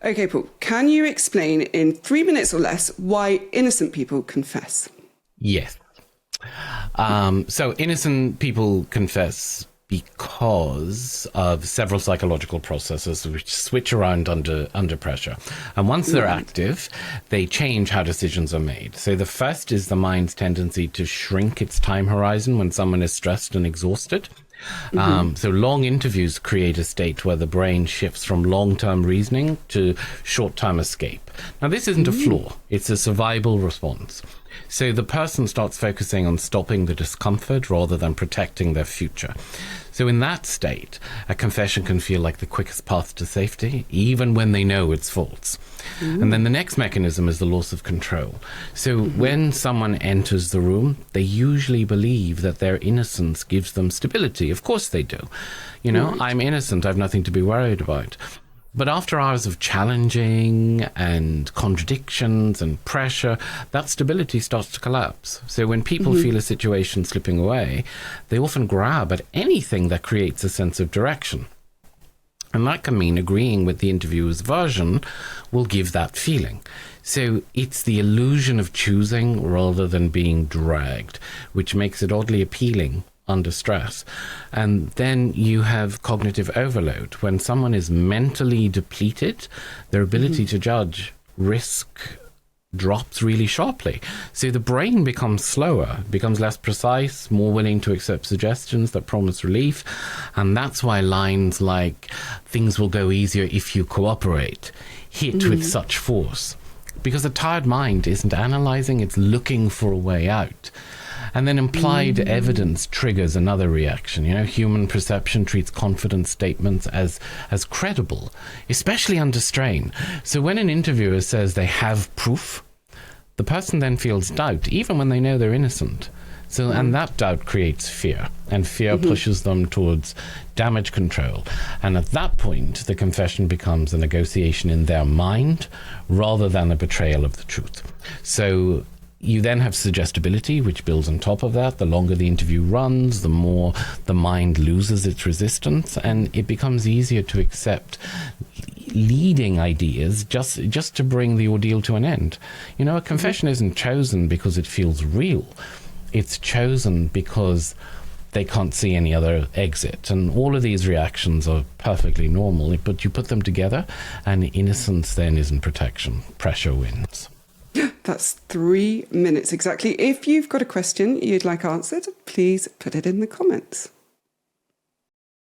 Okay, Paul, can you explain in 3 minutes or less why innocent people confess? Yes. So innocent people confess because of several psychological processes which switch around under pressure. And once they're active, they change how decisions are made. So the first is the mind's tendency to shrink its time horizon when someone is stressed and exhausted. So long interviews create a state where the brain shifts from long-term reasoning to short-term escape. Now, this isn't a flaw. It's a survival response. So the person starts focusing on stopping the discomfort rather than protecting their future. So in that state, a confession can feel like the quickest path to safety, even when they know it's false. And then the next mechanism is the loss of control. So when someone enters the room, they usually believe that their innocence gives them stability. Of course they do. You know, I'm innocent, I've nothing to be worried about. But after hours of challenging and contradictions and pressure, that stability starts to collapse. So when people feel a situation slipping away, they often grab at anything that creates a sense of direction. And that can mean agreeing with the interviewer's version will give that feeling. So it's the illusion of choosing rather than being dragged, which makes it oddly appealing under stress. And then you have cognitive overload. When someone is mentally depleted, their ability to judge risk drops really sharply. So the brain becomes slower, becomes less precise, more willing to accept suggestions that promise relief. And that's why lines like, "things will go easier if you cooperate," hit with such force. Because a tired mind isn't analyzing, it's looking for a way out. And then implied evidence triggers another reaction. You know, human perception treats confident statements as credible, especially under strain. So when an interviewer says they have proof, the person then feels doubt, even when they know they're innocent. So, and that doubt creates fear, and fear pushes them towards damage control. And at that point, the confession becomes a negotiation in their mind rather than a betrayal of the truth. So you then have suggestibility, which builds on top of that. The longer the interview runs, the more the mind loses its resistance, and it becomes easier to accept leading ideas just to bring the ordeal to an end. You know, a confession isn't chosen because it feels real. It's chosen because they can't see any other exit. And all of these reactions are perfectly normal, but you put them together, and innocence then isn't protection. Pressure wins. That's 3 minutes exactly. If you've got a question you'd like answered, please put it in the comments.